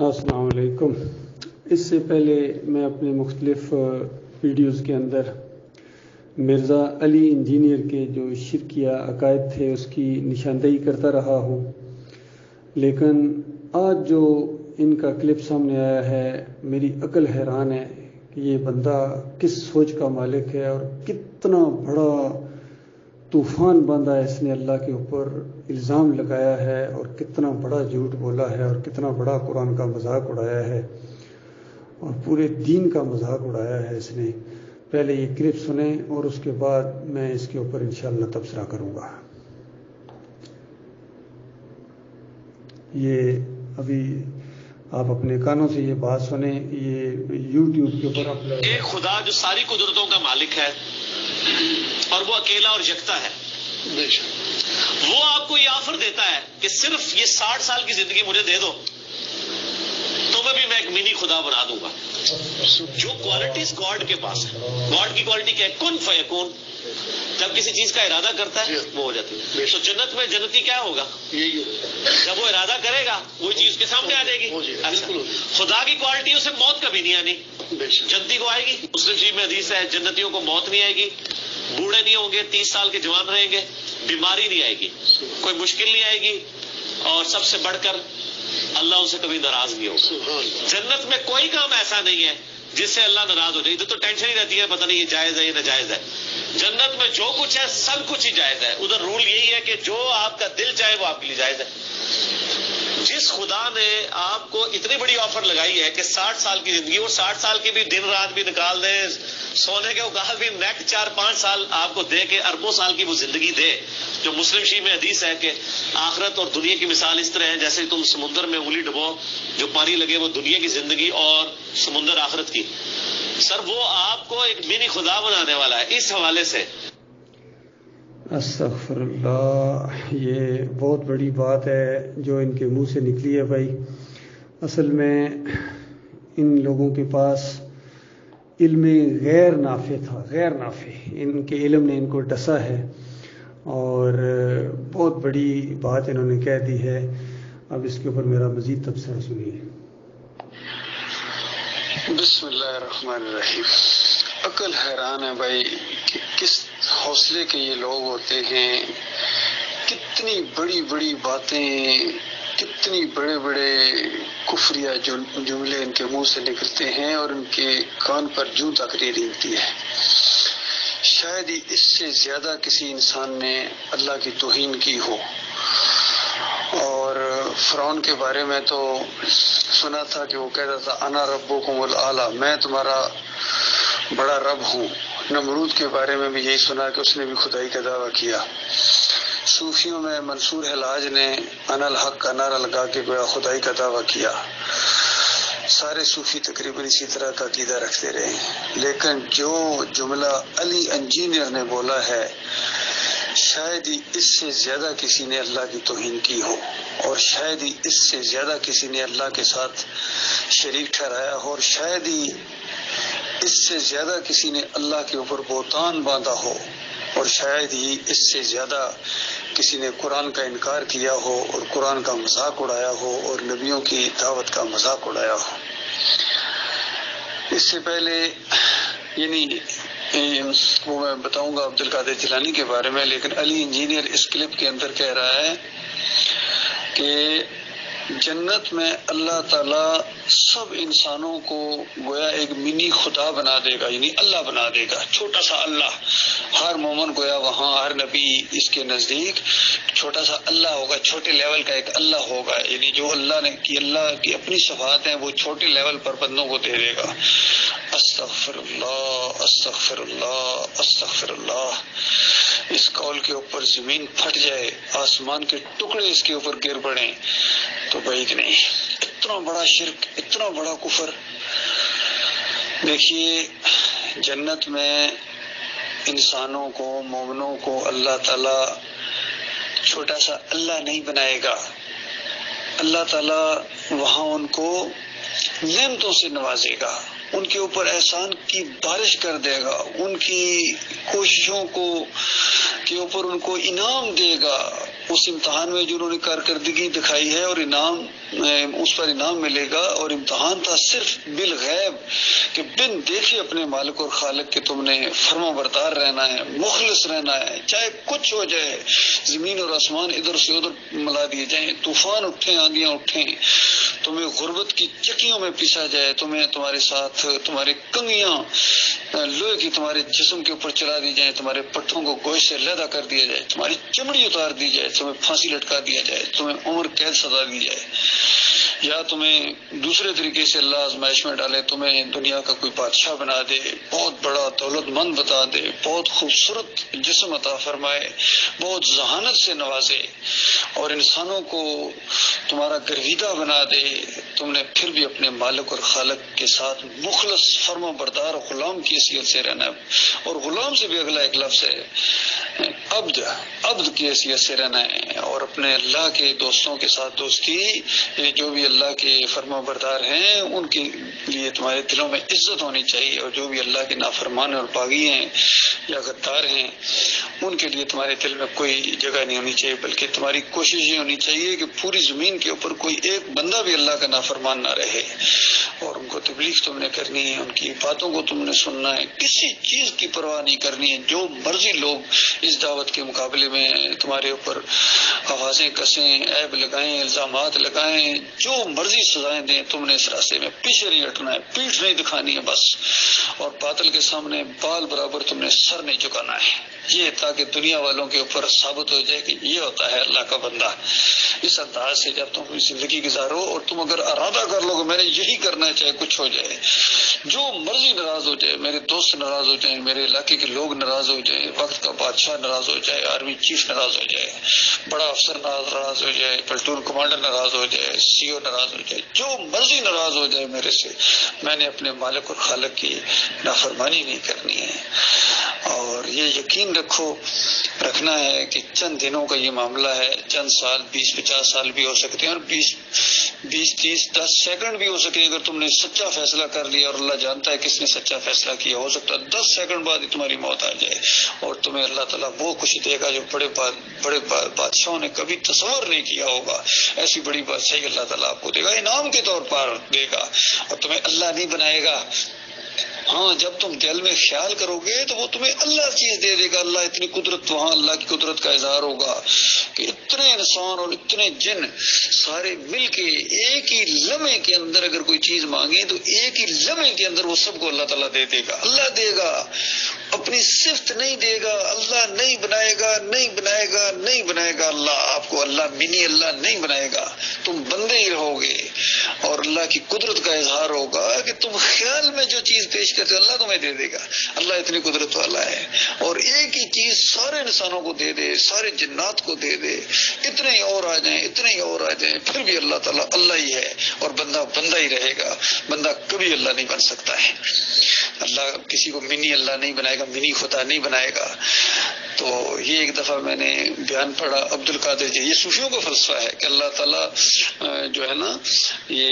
السلام علیکم۔ اس سے پہلے میں اپنے مختلف ویڈیوز کے اندر مرزا علی انجینئر کے جو شرکیہ عقائد تھے اس کی نشاندہی کرتا رہا ہوں، لیکن آج جو ان کا کلپ سامنے آیا ہے میری عقل حیران ہے کہ یہ بندہ کس سوچ کا مالک ہے اور کتنا بڑا طوفان باندھا ہے اس نے اللہ کے اوپر، الزام لگایا ہے اور کتنا بڑا جھوٹ بولا ہے اور کتنا بڑا قرآن کا مذاق اڑایا ہے اور پورے دین کا مذاق اڑایا ہے اس نے۔ پہلے یہ کلپ سنیں اور اس کے بعد میں اس کے اوپر انشاءاللہ تبصرہ کروں گا۔ یہ ابھی آپ اپنے کانوں سے یہ بات سنیں، یہ یوٹیوب کے اوپر اپلوڈ ہے۔ ایک خدا جو ساری قدرتوں کا مالک ہے اور وہ اکیلا اور یکتا ہے، وہ آپ کو یہ آفر دیتا ہے کہ صرف یہ 60 سال کی زندگی مجھے دے دو، تمہیں بھی میں ایک منی خدا بنا دوں گا۔ جو کوالٹیز گاڈ کے پاس ہے، گاڈ کی کوالٹی کیا ہے؟ کن فیکون۔ جب کسی چیز کا ارادہ کرتا ہے وہ ہو جاتی ہے۔ تو جنت میں جنتی کیا ہوگا؟ جب وہ ارادہ کرے گا وہی چیز کے سامنے آ جائے گی۔ اچھا، خدا کی کوالٹی اسے موت کبھی نہیں آنی، جنتی کو آئے گی۔ مسلم شریف میں حدیث ہے جنتیوں کو موت نہیں آئے گی، بوڑھے نہیں ہوں گے، 30 سال کے جوان رہیں گے، بیماری نہیں آئے گی، کوئی مشکل نہیں آئے گی، اور سب سے بڑھ کر اللہ ان سے کبھی ناراض نہیں ہوگا۔ جنت میں کوئی کام ایسا نہیں ہے جس سے اللہ ناراض ہو جائے۔ ادھر تو ٹینشن ہی رہتی ہے پتہ نہیں یہ جائز ہے یا ناجائز ہے۔ جنت میں جو کچھ ہے سب کچھ ہی جائز ہے۔ ادھر رول یہی ہے کہ جو آپ کا دل چاہے وہ آپ کے لیے جائز ہے۔ جس خدا نے آپ کو اتنی بڑی آفر لگائی ہے کہ 60 سال کی زندگی، اور 60 سال کی بھی دن رات بھی نکال دیں، سونے کے اوقات بھی نیکسٹ 4-5 سال آپ کو دے کے اربوں سال کی وہ زندگی دے، جو مسلم شریف میں حدیث ہے کہ آخرت اور دنیا کی مثال اس طرح ہے جیسے تم سمندر میں انگلی ڈبو، جو پانی لگے وہ دنیا کی زندگی اور سمندر آخرت کی۔ سر وہ آپ کو ایک منی خدا بنانے والا ہے۔ اس حوالے سے استغفر اللہ، یہ بہت بڑی بات ہے جو ان کے منہ سے نکلی ہے بھائی۔ اصل میں ان لوگوں کے پاس علم غیر نافع تھا، غیر نافع، ان کے علم نے ان کو ڈسا ہے اور بہت بڑی بات انہوں نے کہہ دی ہے۔ اب اس کے اوپر میرا مزید تبصرہ سنیے۔ بسم اللہ الرحمن الرحیم۔ عقل حیران ہے بھائی کہ کس حوصلے کے یہ لوگ ہوتے ہیں، کتنی بڑی بڑی باتیں، کتنی بڑے بڑے کفریہ جملے ان کے منہ سے نکلتے ہیں اور ان کے کان پر جوں تک نہیں ریگتی ہے۔ شاید ہی اس سے زیادہ کسی انسان نے اللہ کی توہین کی ہو۔ اور فرعون کے بارے میں تو سنا تھا کہ وہ کہتا تھا انا ربکم الاعلی، میں تمہارا بڑا رب ہوں۔ نمرود کے بارے میں بھی یہی سنا کہ اس نے بھی خدائی کا دعویٰ کیا۔ صوفیوں میں منصور حلاج نے انا الحق کا نعرہ لگا کے گویا خدائی کا دعویٰ کیا۔ سارے صوفی تقریباً اسی طرح کا عقیدہ رکھتے رہے، لیکن جو جملہ علی انجینئر نے بولا ہے شاید ہی اس سے زیادہ کسی نے اللہ کی توہین کی ہو، اور شاید ہی اس سے زیادہ کسی نے اللہ کے ساتھ شریک ٹھہرایا ہو، اور شاید ہی اس سے زیادہ کسی نے اللہ کے اوپر بہتان باندھا ہو، اور شاید ہی اس سے زیادہ کسی نے قرآن کا انکار کیا ہو اور قرآن کا مذاق اڑایا ہو اور نبیوں کی دعوت کا مذاق اڑایا ہو۔ اس سے پہلے یعنی وہ میں بتاؤں گا عبد القادر جیلانی کے بارے میں، لیکن علی انجینئر اس کلپ کے اندر کہہ رہا ہے کہ جنت میں اللہ تعالیٰ سب انسانوں کو گویا ایک منی خدا بنا دے گا، یعنی اللہ بنا دے گا، چھوٹا سا اللہ۔ ہر مومن گویا وہاں، ہر نبی اس کے نزدیک چھوٹا سا اللہ ہوگا، چھوٹے لیول کا ایک اللہ ہوگا، یعنی جو اللہ کی اپنی صفات ہیں وہ چھوٹے لیول پر بندوں کو دے دے گا۔ استغفر اللہ، استغفر اللہ، استغفر اللہ۔ اس قول کے اوپر زمین پھٹ جائے، آسمان کے ٹکڑے اس کے اوپر گر پڑیں تو بعید نہیں۔ اتنا بڑا شرک، اتنا بڑا کفر۔ دیکھیے جنت میں انسانوں کو، مومنوں کو اللہ تعالیٰ چھوٹا سا اللہ نہیں بنائے گا۔ اللہ تعالیٰ وہاں ان کو نعمتوں سے نوازے گا، ان کے اوپر احسان کی بارش کر دے گا، ان کی کوششوں کے اوپر ان کو انعام دے گا۔ اس امتحان میں جو انہوں نے کارکردگی دکھائی ہے اور انعام اس پر انعام ملے گا. اور امتحان تھا صرف بالغیب کہ بن دیکھے اپنے مالک اور خالق کے تم نے فرما بردار رہنا ہے، مخلص رہنا ہے، چاہے کچھ ہو جائے. زمین اور آسمان ادھر سے ادھر ملا دیے جائیں، طوفان اٹھیں، آندیاں اٹھیں، تمہیں غربت کی چکیوں میں پیسا جائے، تمہیں تمہارے ساتھ تمہاری کنگیاں لوہے کی تمہارے جسم کے اوپر چلا دی جائیں، تمہارے پٹھوں کو گوشت سے علیحدہ کر دیا جائے، تمہاری چمڑی اتار دی جائے، تمہیں پھانسی لٹکا دیا جائے، تمہیں عمر قید سزا دی جائے، یا تمہیں دوسرے طریقے سے اللہ آزمائش میں ڈالے، تمہیں دنیا کا کوئی بادشاہ بنا دے، بہت بڑا دولت مند بتا دے، بہت خوبصورت جسم عطا فرمائے، بہت ذہانت سے نوازے اور انسانوں کو تمہارا گرویدہ بنا دے، تم نے پھر بھی اپنے مالک اور خالق کے ساتھ مخلص فرما بردار غلام کی حیثیت سے رہنا ہے. اور غلام سے بھی اگلا ایک لفظ ہے عبد کی حیثیت سے رہنا ہے. اور اپنے اللہ کے دوستوں کے ساتھ دوستی، یعنی جو بھی اللہ کے فرما بردار ہیں ان کے لیے تمہارے دلوں میں عزت ہونی چاہیے، اور جو بھی اللہ کے نافرمان اور باغی ہیں یا غدار ہیں ان کے لیے تمہارے دل میں کوئی جگہ نہیں ہونی چاہیے، بلکہ تمہاری کوشش یہ ہونی چاہیے کہ پوری زمین کے اوپر کوئی ایک بندہ بھی اللہ کا نافرمان نہ رہے، اور ان کو تبلیغ تم نے کرنی ہے، ان کی باتوں کو تم نے سننا ہے، کسی چیز کی پرواہ نہیں کرنی ہے. جو مرضی لوگ اس دعوت کے مقابلے میں تمہارے اوپر آوازیں کسیں، عیب لگائیں، الزامات لگائیں، جو مرضی سزائیں دیں، تم نے اس راستے میں پیچھے نہیں ہٹنا ہے، پیٹھ نہیں دکھانی ہے بس. اور باطل کے سامنے بال برابر تم نے سر نہیں جھکانا ہے، یہ تاکہ دنیا والوں کے اوپر ثابت ہو جائے کہ یہ ہوتا ہے اللہ کا بندہ. اس انداز سے جب تم اپنی زندگی گزارو اور تم اگر ارادہ کر لو کہ میں نے یہی کرنا ہے چاہے کچھ ہو جائے، جو مرضی ناراض ہو جائے، میرے دوست ناراض ہو جائیں، میرے علاقے کے لوگ ناراض ہو جائیں، وقت کا بادشاہ ناراض ہو جائے، آرمی چیف ناراض ہو جائے، بڑا افسر ناراض ہو جائے، پلٹون کمانڈر ناراض ہو جائے، سی او ناراض ہو جائے، جو مرضی ناراض ہو جائے میرے سے، میں نے اپنے مالک اور خالق کی نافرمانی نہیں کرنی ہے. اور یہ یقین رکھنا ہے کہ چند دنوں کا یہ معاملہ ہے، چند سال، 20-50 سال بھی ہو سکتے ہیں، اور 20-30-10 سیکنڈ بھی ہو سکتے ہیں. اگر تم نے سچا فیصلہ کر لیا، اور اللہ جانتا ہے کس نے سچا فیصلہ کیا، ہو سکتا ہے 10 سیکنڈ بعد ہی تمہاری موت آ جائے، اور تمہیں اللہ تعالیٰ وہ خوشی دے گا جو بڑے بادشاہوں نے کبھی تصور نہیں کیا ہوگا. ایسی بڑی بادشاہی اللہ تعالیٰ آپ کو دے گا، انعام کے طور پر دے گا، اور تمہیں اللہ نہیں بنائے گا. ہاں، جب تم دل میں خیال کرو گے تو وہ تمہیں اللہ چیز دے دے گا. اللہ اتنی قدرت، وہاں اللہ کی قدرت کا اظہار ہوگا کہ اتنے انسان اور اتنے جن سارے مل کے ایک ہی لمحے کے اندر اگر کوئی چیز مانگے تو ایک ہی لمحے کے اندر وہ سب کو اللہ تعالیٰ دے دے گا. اللہ دے گا، اپنی صفت نہیں دے گا. اللہ نہیں بنائے گا، نہیں بنائے گا، نہیں بنائے گا. اللہ آپ کو اللہ منی اللہ نہیں بنائے گا، تم بندے ہی رہو گے. اور اللہ کی قدرت کا اظہار ہوگا کہ تم خیال میں جو چیز پیش کرتے اللہ تمہیں دے دے گا. اللہ اتنی قدرت والا ہے. اور ایک ہی چیز سارے انسانوں کو دے دے، سارے جنات کو دے دے، اتنے ہی اور آ جائیں، اتنے ہی اور آ جائیں، پھر بھی اللہ تعالیٰ اللہ ہی ہے، اور بندہ بندہ ہی رہے گا. بندہ کبھی اللہ نہیں بن سکتا ہے. اللہ کسی کو منی اللہ نہیں بنائے گا، منی خدا نہیں بنائے گا. تو یہ ایک دفعہ میں نے بیان پڑھا عبد القادر جی، یہ صوفیوں کا فلسفہ ہے کہ اللہ تعالیٰ جو ہے نا یہ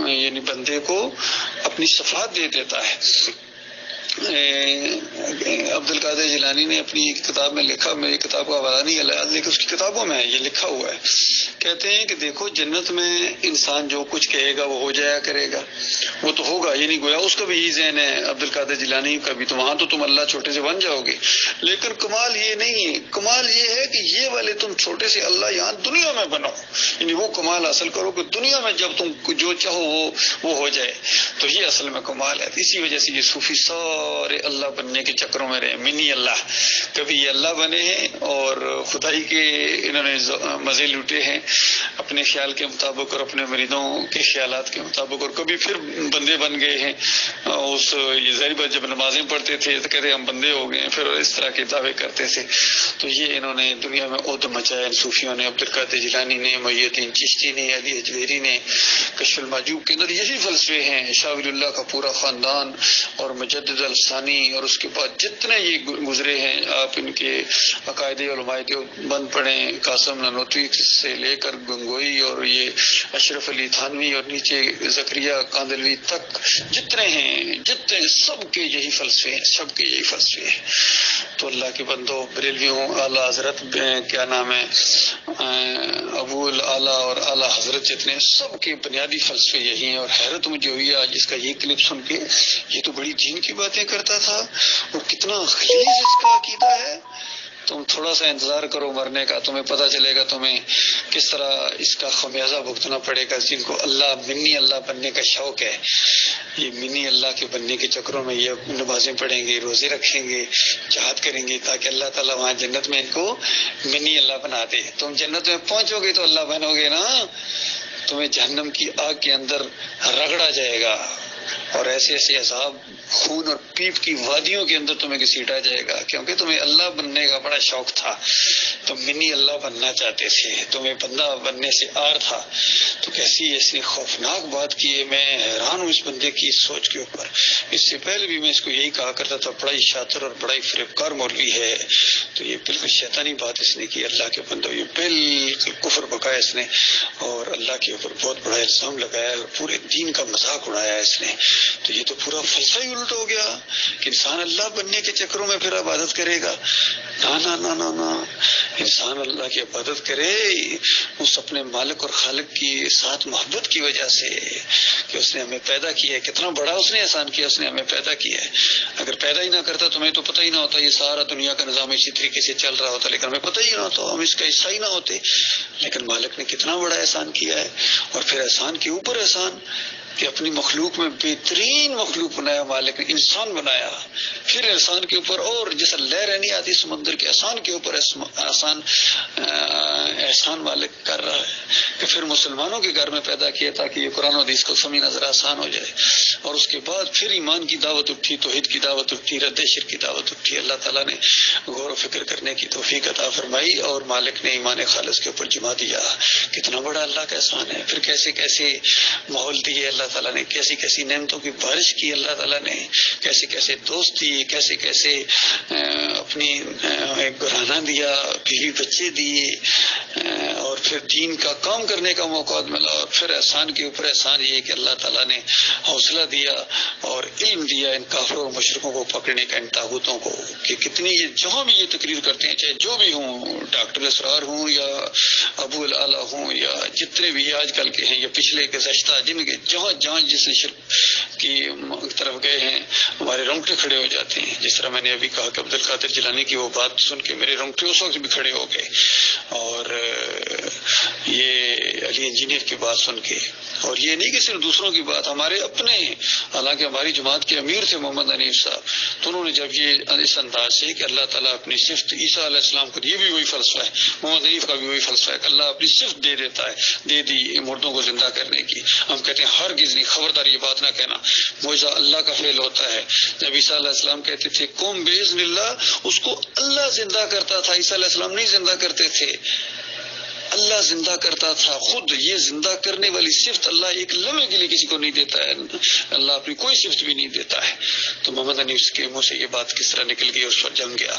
یعنی بندے کو اپنی صفات دے دیتا ہے. عبد القادر جیلانی نے اپنی کتاب میں لکھا، میری کتاب کا حوالہ نہیں ہے لیکن اس کی کتابوں میں یہ لکھا ہوا ہے. کہتے ہیں کہ دیکھو جنت میں انسان جو کچھ کہے گا وہ ہو جایا کرے گا، وہ تو ہوگا، یہ نہیں گویا اس کا بھی یہی ذہن ہے عبد القادر جیلانی کا بھی. تو وہاں تو تم اللہ چھوٹے سے بن جاؤ گے، لیکن کمال یہ نہیں ہے. کمال یہ ہے کہ یہ والے تم چھوٹے سے اللہ یہاں دنیا میں بنو، یعنی وہ کمال حاصل کرو کہ دنیا میں جب تم جو چاہو وہ ہو جائے. تو یہ اصل میں کمال ہے. اسی وجہ سے یہ صوفی سارے اللہ بننے کے چکروں میں رہے، منی اللہ. کبھی یہ اللہ بنے ہیں اور خدائی کے انہوں نے مزے لوٹے ہیں اپنے خیال کے مطابق اور اپنے مریدوں کے خیالات کے مطابق، اور کبھی پھر بندے بن گئے ہیں. اس یہ ظاہر بات جب نمازیں پڑھتے تھے تو کہتے ہم بندے ہو گئے، پھر اس طرح کے دعوے کرتے تھے. تو یہ انہوں نے دنیا میں عہد مچایا، صوفیوں نے، عبد القادر جیلانی نے، محی الدین چشتی نے، علی اجویری نے. کشف المحجوب کے اندر یہی فلسفے ہیں. شاہ ولی اللہ کا پورا خاندان اور مجدد ثانی اور اس کے بعد جتنے یہ گزرے ہیں آپ ان کے عقائد علماء دیوبند پڑھیں، قاسم نانوتوی سے لے کر گنگوئی اور یہ اشرف علی تھانوی اور نیچے زکریا کاندلوی تک جتنے ہیں، جتنے سب کے یہی فلسفے ہیں، سب کے یہی فلسفے ہیں۔ تو اللہ کے بندوں، بریلویوں، اعلیٰ حضرت کیا نام ہے، ابو الاعلیٰ اور اعلیٰ حضرت جتنے، سب کے بنیادی فلسفے یہی ہیں۔ اور حیرت مجھے ہوئی آج اس کا یہ کلپ سن کے، یہ تو بڑی دین کی باتیں کرتا تھا اور کتنا غلیظ اس کا عقیدہ ہے۔ تم تھوڑا سا انتظار کرو مرنے کا، تمہیں پتہ چلے گا تمہیں کس طرح اس کا خمیازہ بھگتنا پڑے گا۔ جن کو اللہ منی اللہ بننے کا شوق ہے، یہ منی اللہ کے بننے کے چکروں میں یہ نمازیں پڑھیں گے، روزے رکھیں گے، جہاد کریں گے، تاکہ اللہ تعالیٰ وہاں جنت میں ان کو منی اللہ بنا دے۔ تم جنت میں پہنچو گے تو اللہ بنو گے نا، تمہیں جہنم کی آگ کے اندر رگڑا جائے گا اور ایسے ایسے عذاب، خون اور پیپ کی وادیوں کے اندر تمہیں گھسیٹا جائے گا، کیونکہ تمہیں اللہ بننے کا بڑا شوق تھا، تم منی اللہ بننا چاہتے تھے، تمہیں بندہ بننے سے آر تھا۔ تو کیسی اس نے خوفناک بات کی ہے، میں حیران ہوں اس بندے کی سوچ کے اوپر۔ اس سے پہلے بھی میں اس کو یہی کہا کرتا تھا، بڑا ہی شاطر اور بڑا ہی فریبکار مولوی ہے، تو یہ بالکل شیطانی بات اس نے کی۔ اللہ کے بندوں، یہ بالکل کفر بکایا اس نے اور اللہ کے اوپر بہت بڑا الزام لگایا اور پورے دین کا مذاق اڑایا اس نے۔ تو یہ تو پورا فلسفہ ہی الٹ ہو گیا کہ انسان اللہ بننے کے چکروں میں پھر عبادت کرے گا۔ نا نا نا نا، انسان اللہ کی عبادت کرے اس اپنے مالک اور خالق کی ساتھ محبت کی وجہ سے کہ اس نے ہمیں پیدا کیا ہے، کتنا بڑا اس نے احسان کیا، اس نے ہمیں پیدا کیا ہے۔ اگر پیدا ہی نہ کرتا تو ہمیں تو پتہ ہی نہ ہوتا، یہ سارا دنیا کا نظام اسی طریقے سے چل رہا ہوتا، لیکن ہمیں پتہ ہی نہ ہوتا، ہم اس کا حصہ ہی نہ ہوتے۔ لیکن مالک نے کتنا بڑا احسان کیا ہے، اور پھر احسان کے اوپر احسان کہ اپنی مخلوق میں بہترین مخلوق بنایا مالک نے، انسان بنایا۔ پھر احسان کے اوپر، اور جیسا لہر نہیں آتی سمندر کے، احسان کے اوپر احسان مالک کر رہا ہے کہ پھر مسلمانوں کے گھر میں پیدا کیا تاکہ یہ قرآن و حدیث کو سمجھنا ذرا آسان ہو جائے، اور اس کے بعد پھر ایمان کی دعوت اٹھی، توحید کی دعوت اٹھی، رد شرک کی دعوت اٹھی۔ اللہ تعالیٰ نے غور و فکر کرنے کی توفیق عطا فرمائی اور مالک نے ایمان خالص کے اوپر جما دیا۔ کتنا بڑا اللہ کا احسان ہے۔ پھر کیسے کیسے ماحول دیے اللہ تعالیٰ نے، کیسی کیسی نعمتوں کی بارش کی اللہ تعالیٰ نے، کیسے کیسے دوست دیے، کیسے کیسے اپنی گھرانہ دیا، بیوی بچے دیے، اور پھر دین کا کام کرنے کا موقع ملا، اور پھر احسان کے اوپر احسان یہ کہ اللہ تعالیٰ نے حوصلہ دیا اور علم دیا ان کافروں اور مشرکوں کو پکڑنے کا، ان طاغوتوں کو، کہ کتنی یہ جہاں بھی یہ تقریر کرتے ہیں، چاہے جو بھی ہوں، ڈاکٹر اسرار ہوں یا ابو الاعلیٰ ہوں یا جتنے بھی آج کل کے ہیں یا پچھلے گزشتہ، جن کے جہاں جہاں جس شرک کی طرف گئے ہیں، ہمارے رونگٹے کھڑے ہو جاتے ہیں۔ جس طرح میں نے ابھی کہا کہ عبد القادر جیلانی کی وہ بات سن کے میرے رونگٹے اس وقت بھی کھڑے ہو گئے، اور یہ علی انجینئر کی بات سن کے، اور یہ نہیں کہ صرف دوسروں کی بات، ہمارے اپنے، حالانکہ ہماری جماعت کے امیر تھے محمد حنیف صاحب، تو انہوں نے جب یہ اس انداز سے کہ اللہ تعالیٰ اپنی صفت عیسیٰ علیہ السلام کو، یہ بھی وہی فلسفہ ہے، محمد حنیف کا بھی وہی فلسفہ ہے کہ اللہ اپنی صفت دے دیتا ہے، دے دی مردوں کو زندہ کرنے کی۔ ہم کہتے ہیں ہرگز نہیں، خبردار یہ بات نہ کہنا، معجزہ اللہ کا فعل ہوتا ہے۔ جب عیسیٰ علیہ السلام کہتے تھے قوم باذن اللہ، اس کو اللہ زندہ کرتا تھا، عیسیٰ علیہ السلام نہیں زندہ کرتے تھے، اللہ زندہ کرتا تھا خود۔ یہ زندہ کرنے والی صفت اللہ ایک لمحے کے لیے کسی کو نہیں دیتا ہے، اللہ اپنی کوئی صفت بھی نہیں دیتا ہے۔ تو محمد حنیف کے منہ سے یہ بات کس طرح نکل گئی، اس پر جم گیا،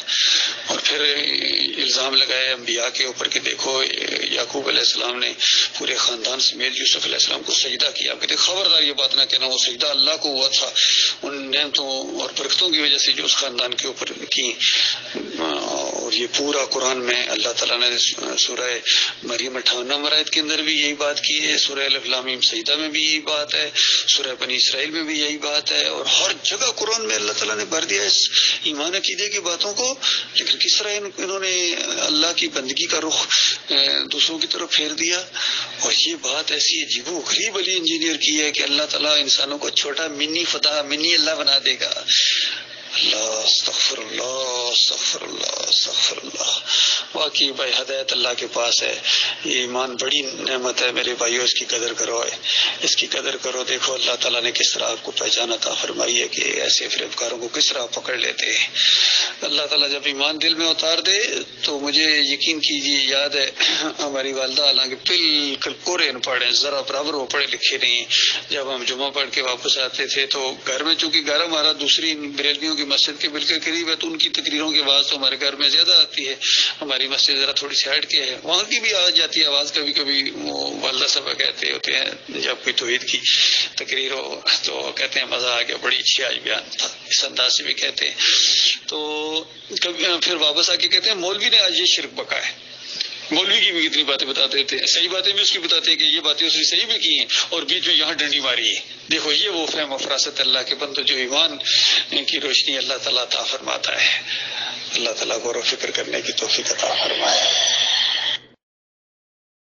اور پھر الزام لگایا انبیاء کے اوپر کہ دیکھو یعقوب علیہ السلام نے پورے خاندان سمیت یوسف علیہ السلام کو سجدہ کیا۔ آپ کہتے خبردار یہ بات نہ کہنا، وہ سجدہ اللہ کو ہوا تھا ان نعمتوں اور برکتوں کی وجہ سے جو اس خاندان کے اوپر کی۔ اور یہ پورا قرآن میں اللہ تعالیٰ نے سورہ مریم 58 آیت کے اندر بھی یہی بات کی ہے، سورہ الف لام میم سجدہ میں بھی یہی بات ہے، سورہ بنی اسرائیل میں بھی یہی بات ہے، اور ہر جگہ قرآن میں اللہ تعالیٰ نے بھر دیا اس ایمان عقیدے کی باتوں کو۔ لیکن کس طرح انہوں نے اللہ کی بندگی کا رخ دوسروں کی طرف پھیر دیا۔ اور یہ بات ایسی عجیب و غریب علی انجینئر کی ہے کہ اللہ تعالیٰ انسانوں کو چھوٹا منی فتح، منی اللہ بنا دے گا۔ اللہ استغفر اللہ استغفر اللہ استغفر اللہ. واقعی بھائی ہدایت اللہ کے پاس ہے. یہ ایمان بڑی نعمت ہے میرے بھائیو، اس کی قدر کرو، اس کی قدر کرو. دیکھو اللہ تعالیٰ نے کس طرح آپ کو پہچان عطا فرمائی ہے کہ ایسے فریبکاروں کو کس طرح پکڑ لیتے ہیں. اللہ تعالیٰ جب ایمان دل میں اتار دے تو مجھے یقین کیجیے یاد ہے ہماری والدہ حالانکہ بالکل کورے ان پڑھ ہیں، ذرا برابر وہ پڑھے لکھے نہیں. جب ہم جمعہ پڑھ کے واپس آتے تھے تو گھر میں، چونکہ گھر ہمارا دوسری بریلویوں کی مسجد کے بالکل قریب ہے، تو ان کی تقریروں کی آواز تو ہمارے گھر میں زیادہ آتی ہے. ہماری مسجد ذرا تھوڑی سی ہٹ کے ہے، وہاں کی بھی آ جاتی ہے آواز. کبھی کبھی وہ والدہ صاحب کہتے ہوتے ہیں جب کوئی توحید کی تقریر ہو تو کہتے ہیں مزہ آ گیا، بڑی اچھی آج بیان تھا، اس انداز سے بھی کہتے ہیں. تو کبھی پھر واپس آ کے کہتے ہیں مولوی نے آج یہ شرک بکا ہے. مولوی کی بھی کتنی باتیں بتاتے تھے، صحیح باتیں بھی اس کی بتاتے ہیں کہ یہ باتیں اس نے صحیح بھی کی ہیں، اور بیچ میں یہاں ڈنڈی ماری ہے. دیکھو یہ وہ فہم و فراست اللہ کے بندو جو ایمان کی روشنی اللہ تعالیٰ عطا فرماتا ہے. اللہ تعالیٰ غور و فکر کرنے کی توفیق عطا فرمائے.